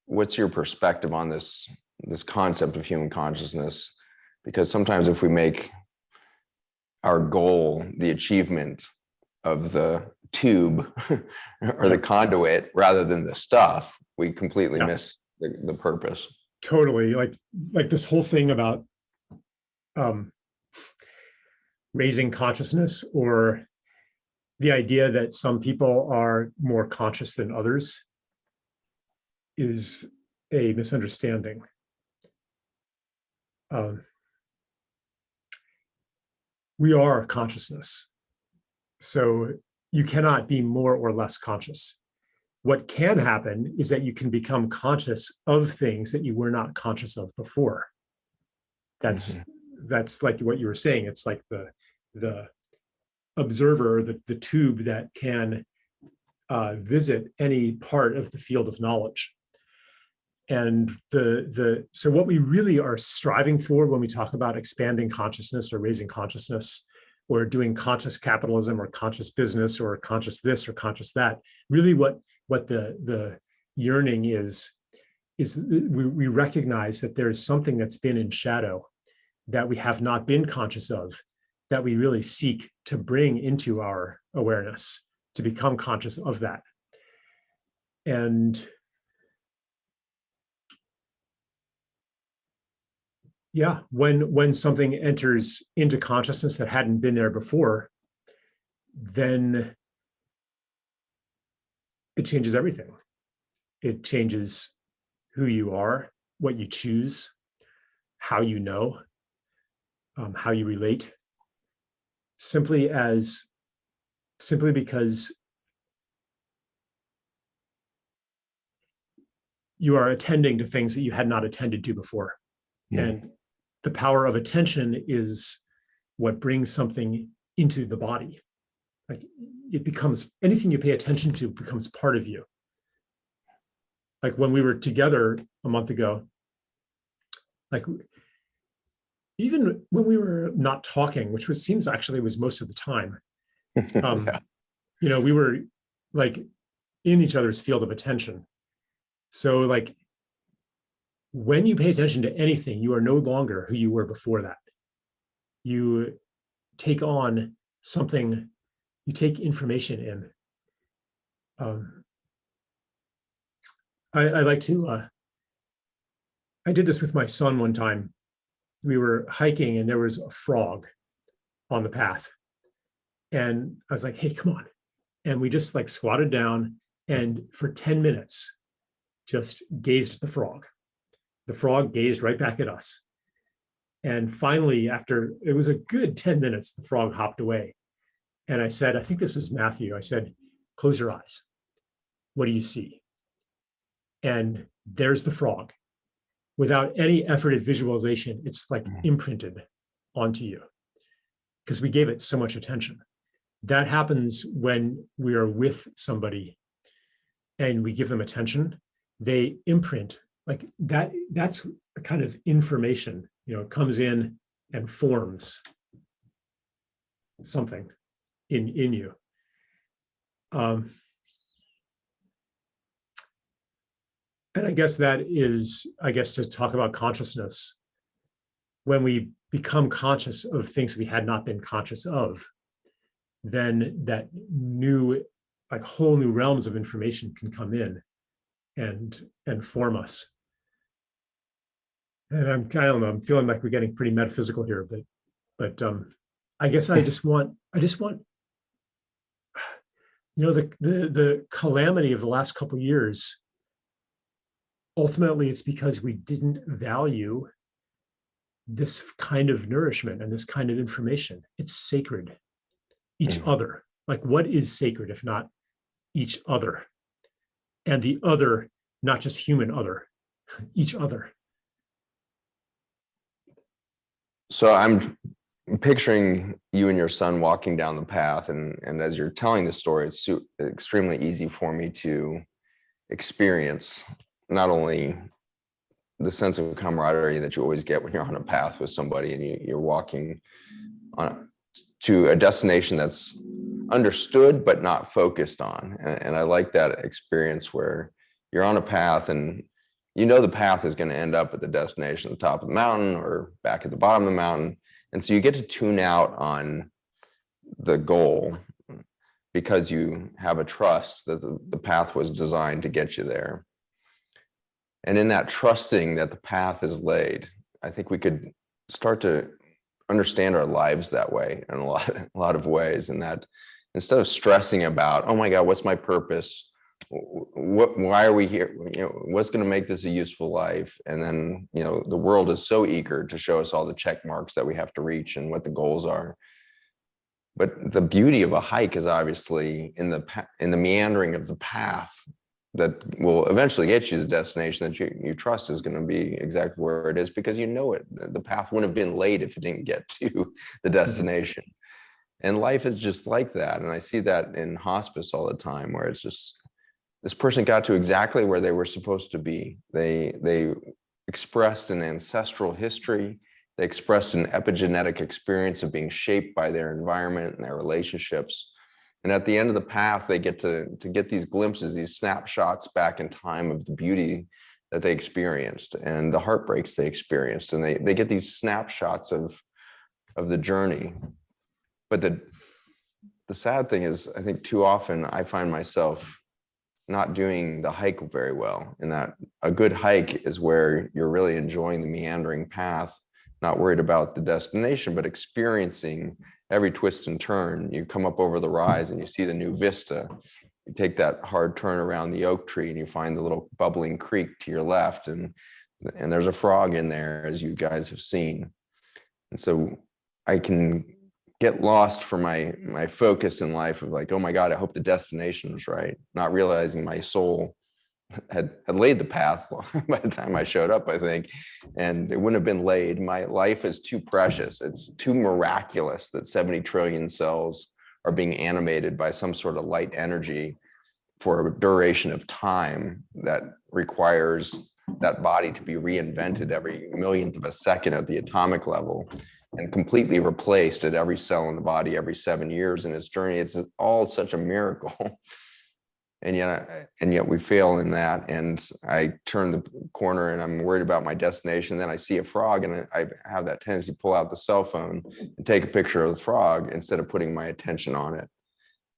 what's your perspective on this concept of human consciousness? Because sometimes if we make our goal the achievement of the tube or the conduit rather than the stuff, we completely miss the purpose. Totally. Like this whole thing about raising consciousness, or the idea that some people are more conscious than others, is a misunderstanding. We are consciousness. So you cannot be more or less conscious. What can happen is that you can become conscious of things that you were not conscious of before. That's like what you were saying. It's like the observer, the tube that can visit any part of the field of knowledge. And so what we really are striving for when we talk about expanding consciousness or raising consciousness or doing conscious capitalism or conscious business or conscious this or conscious that, really what the yearning is we recognize that there's something that's been in shadow that we have not been conscious of, that we really seek to bring into our awareness, to become conscious of that. And yeah, when something enters into consciousness that hadn't been there before, then it changes everything. It changes who you are, what you choose, how you know, how you relate, simply because you are attending to things that you had not attended to before. Yeah. And the power of attention is what brings something into the body. Like it becomes, anything you pay attention to becomes part of you. Like when we were together a month ago, like even when we were not talking, which seems actually was most of the time, yeah. You know, we were like in each other's field of attention. So like when you pay attention to anything, you are no longer who you were before that. You take on something, you take information in. I like to, I did this with my son one time. We were hiking and there was a frog on the path. And I was like, hey, come on. And we just like squatted down and for 10 minutes, just gazed at the frog. The frog gazed right back at us. And finally, after it was a good 10 minutes, the frog hopped away. And I said, I think this was Matthew. I said, close your eyes. What do you see? And there's the frog. Without any effort at visualization, it's like imprinted onto you because we gave it so much attention. That happens when we are with somebody and we give them attention. They imprint like that. That's a kind of information, you know, it comes in and forms something in you. And I guess that is, to talk about consciousness, when we become conscious of things we had not been conscious of, then that new, like whole new realms of information can come in and form us. And I don't know, I'm feeling like we're getting pretty metaphysical here, but I guess I just want, you know, the calamity of the last couple of years. Ultimately, it's because we didn't value this kind of nourishment and this kind of information. It's sacred. Each other. Like, what is sacred if not each other? And the other, not just human other, each other. So I'm picturing you and your son walking down the path, and as you're telling the story, it's extremely easy for me to experience not only the sense of camaraderie that you always get when you're on a path with somebody and you're walking on to a destination that's understood but not focused on. And I like that experience where you're on a path and you know the path is going to end up at the destination, at the top of the mountain or back at the bottom of the mountain. And so you get to tune out on the goal because you have a trust that the path was designed to get you there. And in that trusting that the path is laid, I think we could start to understand our lives that way in a lot of ways. And that instead of stressing about, oh my God, what's my purpose? Why are we here? What's going to make this a useful life? And then, the world is so eager to show us all the check marks that we have to reach and what the goals are. But the beauty of a hike is obviously in the meandering of the path that will eventually get you to the destination that you trust is going to be exactly where it is, because it. The path wouldn't have been laid if it didn't get to the destination. And life is just like that. And I see that in hospice all the time, where it's just, this person got to exactly where they were supposed to be. They expressed an ancestral history. They expressed an epigenetic experience of being shaped by their environment and their relationships. And at the end of the path, they get to get these glimpses, these snapshots back in time of the beauty that they experienced and the heartbreaks they experienced. And they get these snapshots of the journey. But the sad thing is, I think too often I find myself not doing the hike very well, in that a good hike is where you're really enjoying the meandering path, not worried about the destination, but experiencing every twist and turn. You come up over the rise and you see the new vista. You take that hard turn around the oak tree and you find the little bubbling creek to your left, and there's a frog in there, as you guys have seen. And so I can get lost for my focus in life of like, oh my God, I hope the destination is right, not realizing my soul had laid the path by the time I showed up, I think, and it wouldn't have been laid. My life is too precious. It's too miraculous that 70 trillion cells are being animated by some sort of light energy for a duration of time that requires that body to be reinvented every millionth of a second at the atomic level, and completely replaced at every cell in the body every 7 years in its journey. It's all such a miracle. And yet we fail in that. And I turn the corner and I'm worried about my destination. Then I see a frog and I have that tendency to pull out the cell phone and take a picture of the frog instead of putting my attention on it.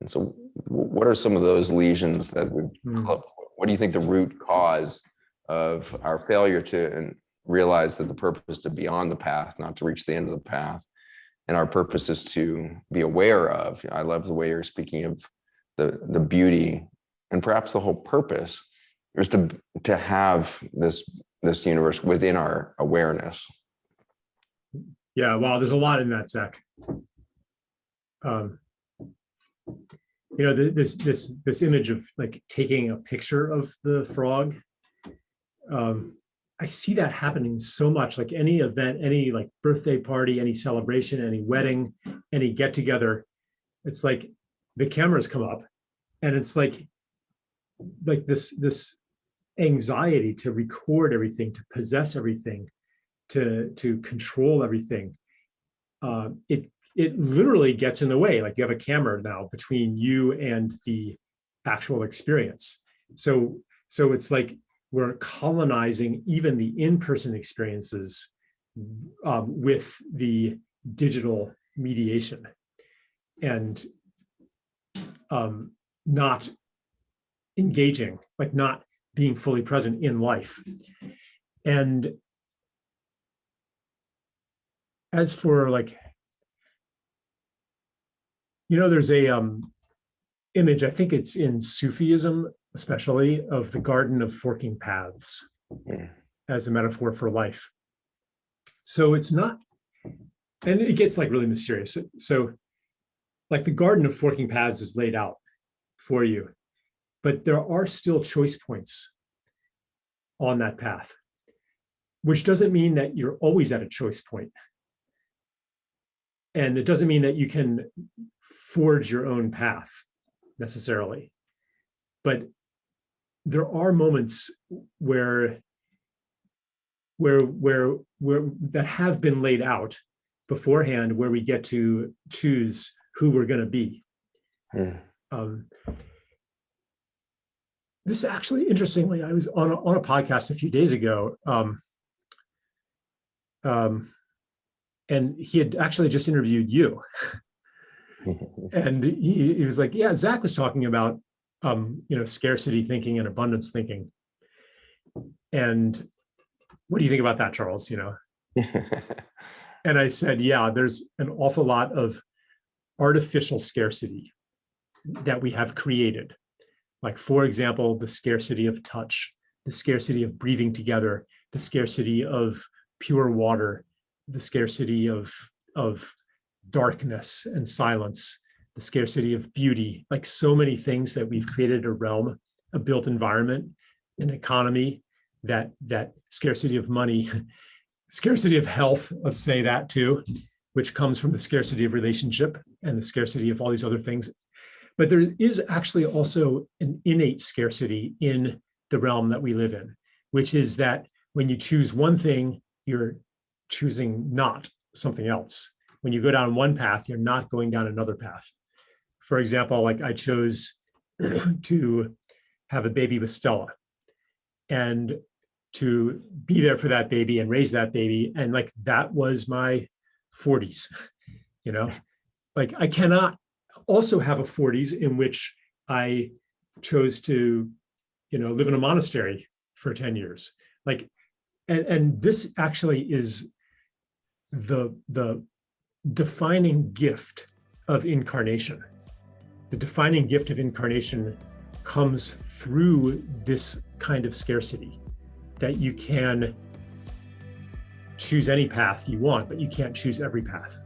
And so what are some of those lesions that what do you think the root cause of our failure to realize that the purpose is to be on the path, not to reach the end of the path, and our purpose is to be aware of? I love the way you're speaking of the beauty, and perhaps the whole purpose is to have this universe within our awareness. Yeah, well, there's a lot in that, Zach. This image of like taking a picture of the frog. I see that happening so much. Like any event, any like birthday party, any celebration, any wedding, any get together, it's like the cameras come up, and it's like this anxiety to record everything, to possess everything, to control everything. It literally gets in the way. Like you have a camera now between you and the actual experience. So it's like we're colonizing even the in-person experiences with the digital mediation, and not engaging, like not being fully present in life. And as for like, there's a image, I think it's in Sufism especially, of the garden of forking paths as a metaphor for life. So it's not, and it gets like really mysterious. So like the garden of forking paths is laid out for you, but there are still choice points on that path, which doesn't mean that you're always at a choice point. And it doesn't mean that you can forge your own path necessarily. But there are moments where that have been laid out beforehand, where we get to choose who we're going to be. this actually, interestingly, I was on a podcast a few days ago, and he had actually just interviewed you. And he was like, yeah, Zach was talking about, scarcity thinking and abundance thinking. And what do you think about that, Charles? And I said, yeah, there's an awful lot of artificial scarcity that we have created. Like, for example, the scarcity of touch, the scarcity of breathing together, the scarcity of pure water, the scarcity of darkness and silence, the scarcity of beauty, like so many things that we've created a realm, a built environment, an economy, that scarcity of money, scarcity of health, let's say that too, which comes from the scarcity of relationship and the scarcity of all these other things. But there is actually also an innate scarcity in the realm that we live in, which is that when you choose one thing, you're choosing not something else. When you go down one path, you're not going down another path. For example, like I chose to have a baby with Stella and to be there for that baby and raise that baby. And like, that was my 40s, like I cannot also have a 40s in which I chose to, live in a monastery for 10 years. Like, and this actually is the defining gift of incarnation. The defining gift of incarnation comes through this kind of scarcity, that you can choose any path you want, but you can't choose every path.